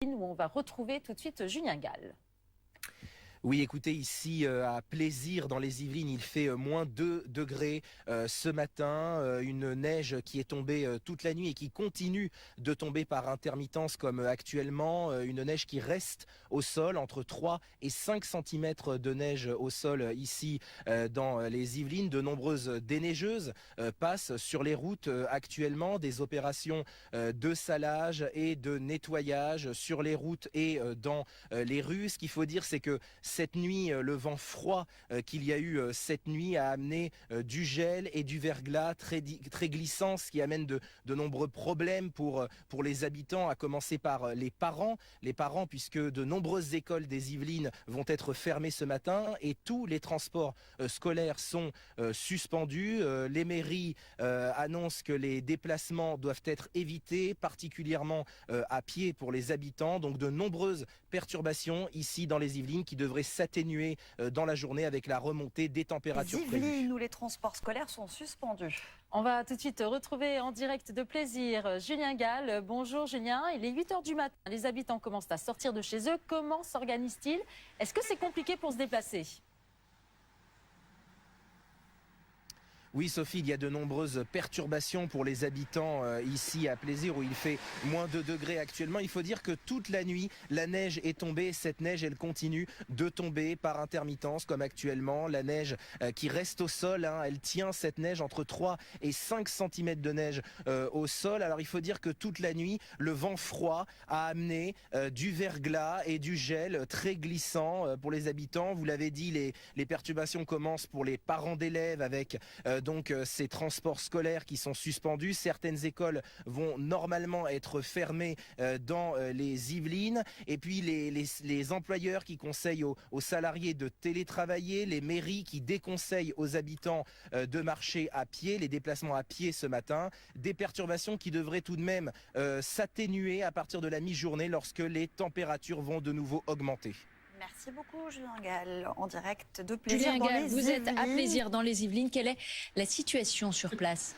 où on va retrouver tout de suite Julien Gall. Oui, écoutez, ici à Plaisir dans les Yvelines, il fait moins 2 degrés ce matin. Une neige qui est tombée toute la nuit et qui continue de tomber par intermittence comme actuellement. Une neige qui reste au sol, entre 3 et 5 cm de neige au sol ici dans les Yvelines. De nombreuses déneigeuses passent sur les routes actuellement. Des opérations de salage et de nettoyage sur les routes et dans les rues. Ce qu'il faut dire, c'est que cette nuit, le vent froid qu'il y a eu cette nuit a amené du gel et du verglas très glissant, ce qui amène de nombreux problèmes pour les habitants, à commencer par les parents puisque de nombreuses écoles des Yvelines vont être fermées ce matin et tous les transports scolaires sont suspendus. Les mairies annoncent que les déplacements doivent être évités, particulièrement à pied pour les habitants. Donc de nombreuses perturbations ici dans les Yvelines qui devraient s'atténuer dans la journée avec la remontée des températures prévues. Les Yvelines où les transports scolaires sont suspendus. On va tout de suite retrouver en direct de Plaisir Julien Gall. Bonjour Julien, il est 8 h du matin. Les habitants commencent à sortir de chez eux. Comment s'organisent-ils? Est-ce que c'est compliqué pour se déplacer? Oui Sophie, il y a de nombreuses perturbations pour les habitants ici à Plaisir où il fait moins 2 degrés actuellement. Il faut dire que toute la nuit, la neige est tombée. Cette neige, elle continue de tomber par intermittence comme actuellement. La neige qui reste au sol, elle tient cette neige entre 3 et 5 cm de neige au sol. Alors il faut dire que toute la nuit, le vent froid a amené du verglas et du gel très glissant pour les habitants. Vous l'avez dit, les perturbations commencent pour les parents d'élèves avec donc ces transports scolaires qui sont suspendus. Certaines écoles vont normalement être fermées dans les Yvelines. Et puis les employeurs qui conseillent aux salariés de télétravailler, les mairies qui déconseillent aux habitants de marcher à pied, les déplacements à pied ce matin. Des perturbations qui devraient tout de même s'atténuer à partir de la mi-journée lorsque les températures vont de nouveau augmenter. Merci beaucoup Julien Gall, en direct de Plaisir Julien dans Gall, les vous Yvelines. êtes à Plaisir dans les Yvelines. Quelle est la situation sur place ?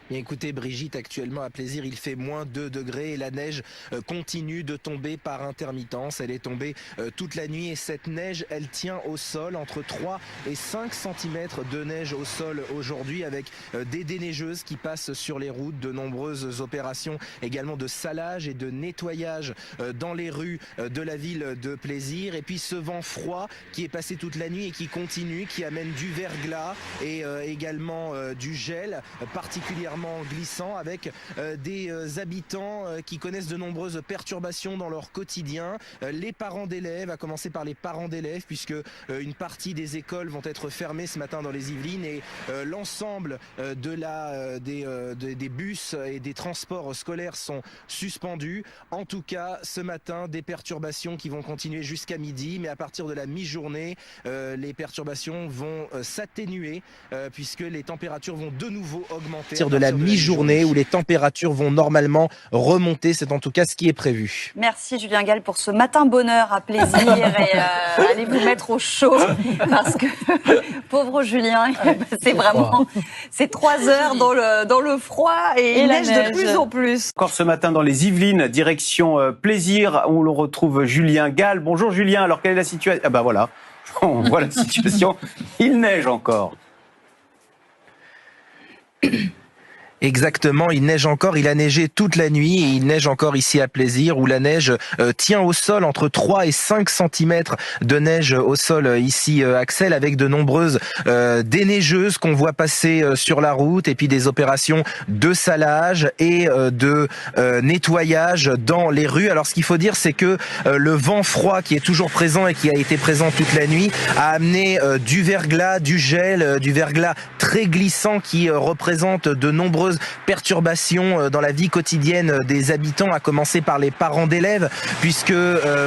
Bien écoutez Brigitte, actuellement à Plaisir, il fait moins 2 degrés et la neige continue de tomber par intermittence. Elle est tombée toute la nuit et cette neige, elle tient au sol entre 3 et 5 cm de neige au sol aujourd'hui avec des déneigeuses qui passent sur les routes, de nombreuses opérations également de salage et de nettoyage dans les rues de la ville de Plaisir. Et puis ce vent froid qui est passé toute la nuit et qui continue, qui amène du verglas et également du gel particulièrement glissant avec des habitants qui connaissent de nombreuses perturbations dans leur quotidien. Les parents d'élèves, à commencer par les parents d'élèves puisque une partie des écoles vont être fermées ce matin dans les Yvelines et l'ensemble des bus et des transports scolaires sont suspendus. En tout cas, ce matin, des perturbations qui vont continuer jusqu'à midi, mais à partir de la mi-journée, les perturbations vont s'atténuer puisque les températures vont de nouveau augmenter. À partir de la mi-journée où les températures vont normalement remonter, c'est en tout cas ce qui est prévu. Merci Julien Gall pour ce matin bonheur à Plaisir et allez vous mettre au chaud parce que pauvre Julien, c'est vraiment c'est 3 heures dans le froid et il neige de plus en plus. Encore ce matin dans les Yvelines, direction Plaisir où l'on retrouve Julien Gall. Bonjour Julien, alors quelle est la situation? Ah bah voilà, on voit la situation, il neige encore. Exactement, il neige encore, il a neigé toute la nuit et il neige encore ici à Plaisir où la neige tient au sol entre 3 et 5 cm de neige au sol ici Axel avec de nombreuses déneigeuses qu'on voit passer sur la route et puis des opérations de salage et de nettoyage dans les rues. Alors ce qu'il faut dire c'est que le vent froid qui est toujours présent et qui a été présent toute la nuit a amené du verglas, du gel, du verglas très glissant qui représente de nombreuses perturbations dans la vie quotidienne des habitants, à commencer par les parents d'élèves, puisque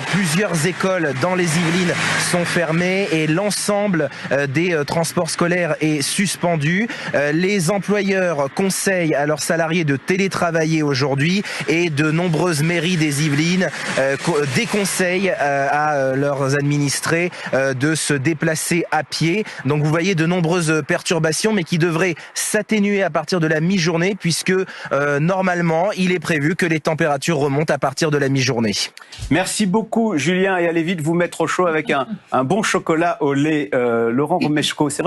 plusieurs écoles dans les Yvelines sont fermées et l'ensemble des transports scolaires est suspendu. Les employeurs conseillent à leurs salariés de télétravailler aujourd'hui et de nombreuses mairies des Yvelines déconseillent à leurs administrés de se déplacer à pied. Donc vous voyez de nombreuses perturbations mais qui devraient s'atténuer à partir de la mi-journée journée puisque normalement, il est prévu que les températures remontent à partir de la mi-journée. Merci beaucoup Julien et allez vite vous mettre au chaud avec un bon chocolat au lait. Laurent Romeshko, c'est vrai